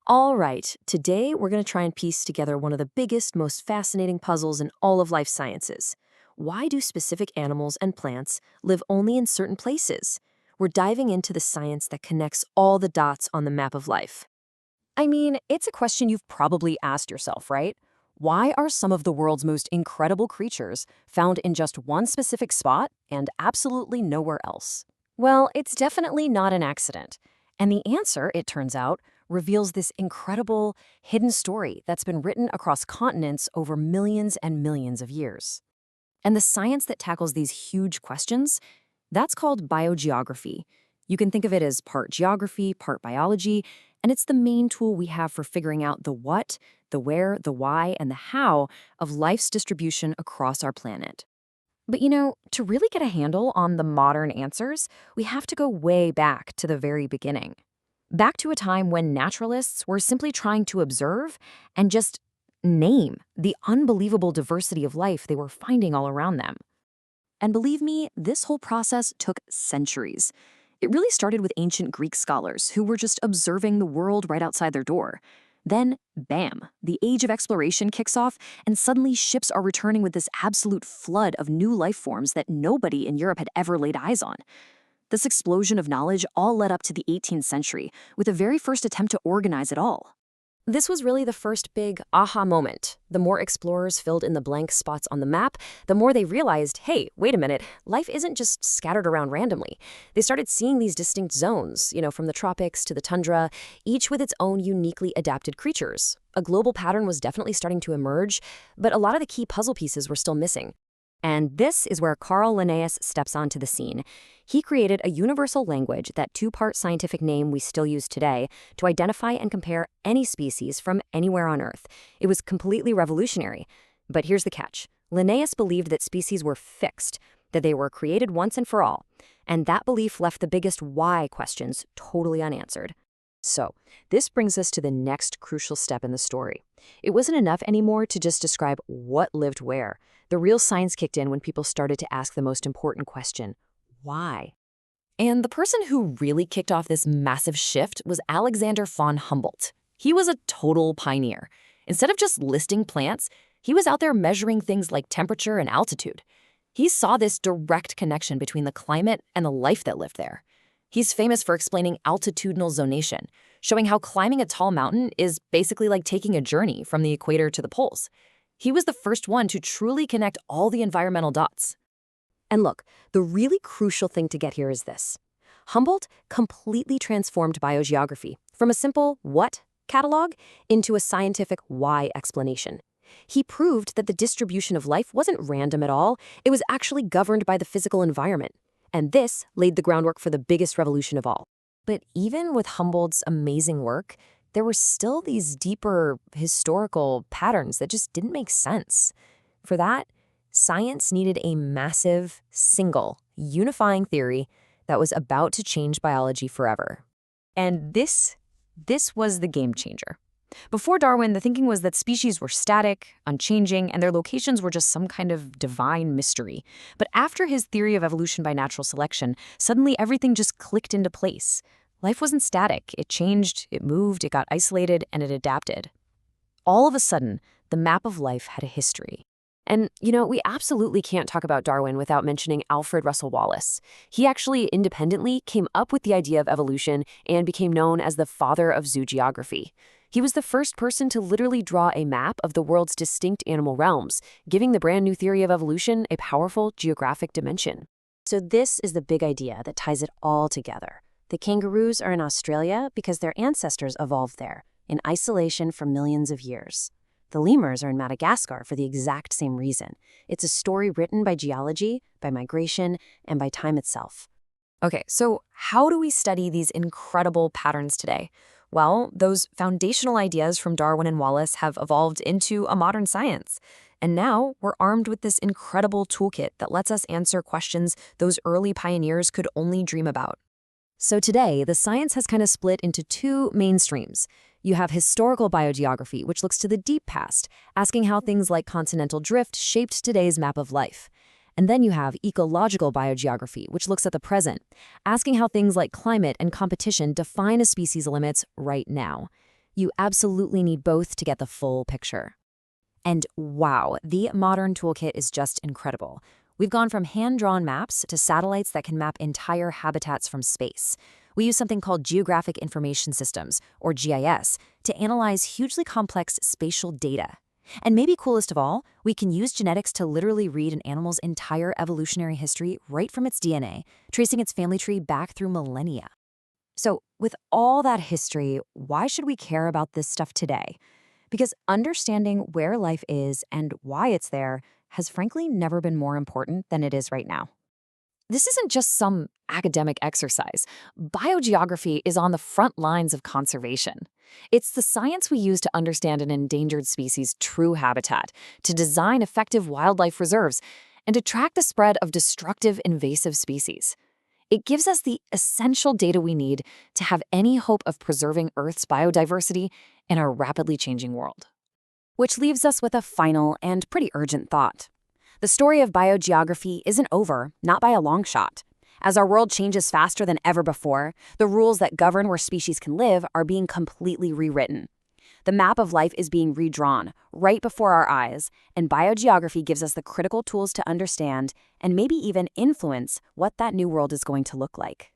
All right, today we're going to try and piece together one of the biggest, most fascinating puzzles in all of life sciences. Why do specific animals and plants live only in certain places? We're diving into the science that connects all the dots on the map of life. I mean, it's a question you've probably asked yourself, right? Why are some of the world's most incredible creatures found in just one specific spot and absolutely nowhere else? Well, it's definitely not an accident. And the answer, it turns out, reveals this incredible hidden story that's been written across continents over millions and millions of years. And the science that tackles these huge questions, that's called biogeography. You can think of it as part geography, part biology, and it's the main tool we have for figuring out the what, the where, the why, and the how of life's distribution across our planet. But to really get a handle on the modern answers, we have to go way back to the very beginning. Back to a time when naturalists were simply trying to observe and just name the unbelievable diversity of life they were finding all around them. And believe me, this whole process took centuries. It really started with ancient Greek scholars who were just observing the world right outside their door. Then, bam, the age of exploration kicks off, and suddenly ships are returning with this absolute flood of new life forms that nobody in Europe had ever laid eyes on. This explosion of knowledge all led up to the 18th century, with the very first attempt to organize it all. This was really the first big aha moment. The more explorers filled in the blank spots on the map, the more they realized, hey, wait a minute, life isn't just scattered around randomly. They started seeing these distinct zones, from the tropics to the tundra, each with its own uniquely adapted creatures. A global pattern was definitely starting to emerge, but a lot of the key puzzle pieces were still missing. And this is where Carl Linnaeus steps onto the scene. He created a universal language, that two-part scientific name we still use today, to identify and compare any species from anywhere on Earth. It was completely revolutionary. But here's the catch. Linnaeus believed that species were fixed, that they were created once and for all. And that belief left the biggest why questions totally unanswered. So, this brings us to the next crucial step in the story. It wasn't enough anymore to just describe what lived where. The real science kicked in when people started to ask the most important question: why? And the person who really kicked off this massive shift was Alexander von Humboldt. He was a total pioneer. Instead of just listing plants, he was out there measuring things like temperature and altitude. He saw this direct connection between the climate and the life that lived there. He's famous for explaining altitudinal zonation, showing how climbing a tall mountain is basically like taking a journey from the equator to the poles. He was the first one to truly connect all the environmental dots. And look, the really crucial thing to get here is this. Humboldt completely transformed biogeography from a simple what catalog into a scientific why explanation. He proved that the distribution of life wasn't random at all. It was actually governed by the physical environment. And this laid the groundwork for the biggest revolution of all. But even with Humboldt's amazing work, there were still these deeper historical patterns that just didn't make sense. For that, science needed a massive, single, unifying theory that was about to change biology forever. And this was the game changer. Before Darwin, the thinking was that species were static, unchanging, and their locations were just some kind of divine mystery. But after his theory of evolution by natural selection, suddenly everything just clicked into place. Life wasn't static. It changed, it moved, it got isolated, and it adapted. All of a sudden, the map of life had a history. And, we absolutely can't talk about Darwin without mentioning Alfred Russel Wallace. He actually independently came up with the idea of evolution and became known as the father of zoogeography. He was the first person to literally draw a map of the world's distinct animal realms, giving the brand new theory of evolution a powerful geographic dimension. So this is the big idea that ties it all together. The kangaroos are in Australia because their ancestors evolved there, in isolation for millions of years. The lemurs are in Madagascar for the exact same reason. It's a story written by geology, by migration, and by time itself. Okay, so how do we study these incredible patterns today? Well, those foundational ideas from Darwin and Wallace have evolved into a modern science. And now we're armed with this incredible toolkit that lets us answer questions those early pioneers could only dream about. So today, the science has kind of split into two main streams. You have historical biogeography, which looks to the deep past, asking how things like continental drift shaped today's map of life. And then you have ecological biogeography, which looks at the present, asking how things like climate and competition define a species' limits right now. You absolutely need both to get the full picture. And wow, the modern toolkit is just incredible. We've gone from hand-drawn maps to satellites that can map entire habitats from space. We use something called Geographic Information Systems, or GIS, to analyze hugely complex spatial data. And maybe coolest of all, we can use genetics to literally read an animal's entire evolutionary history right from its DNA, tracing its family tree back through millennia. So, with all that history, why should we care about this stuff today? Because understanding where life is and why it's there has frankly never been more important than it is right now. This isn't just some academic exercise. Biogeography is on the front lines of conservation. It's the science we use to understand an endangered species' true habitat, to design effective wildlife reserves, and to track the spread of destructive invasive species. It gives us the essential data we need to have any hope of preserving Earth's biodiversity in our rapidly changing world. Which leaves us with a final and pretty urgent thought. The story of biogeography isn't over, not by a long shot. As our world changes faster than ever before, the rules that govern where species can live are being completely rewritten. The map of life is being redrawn right before our eyes, and biogeography gives us the critical tools to understand and maybe even influence what that new world is going to look like.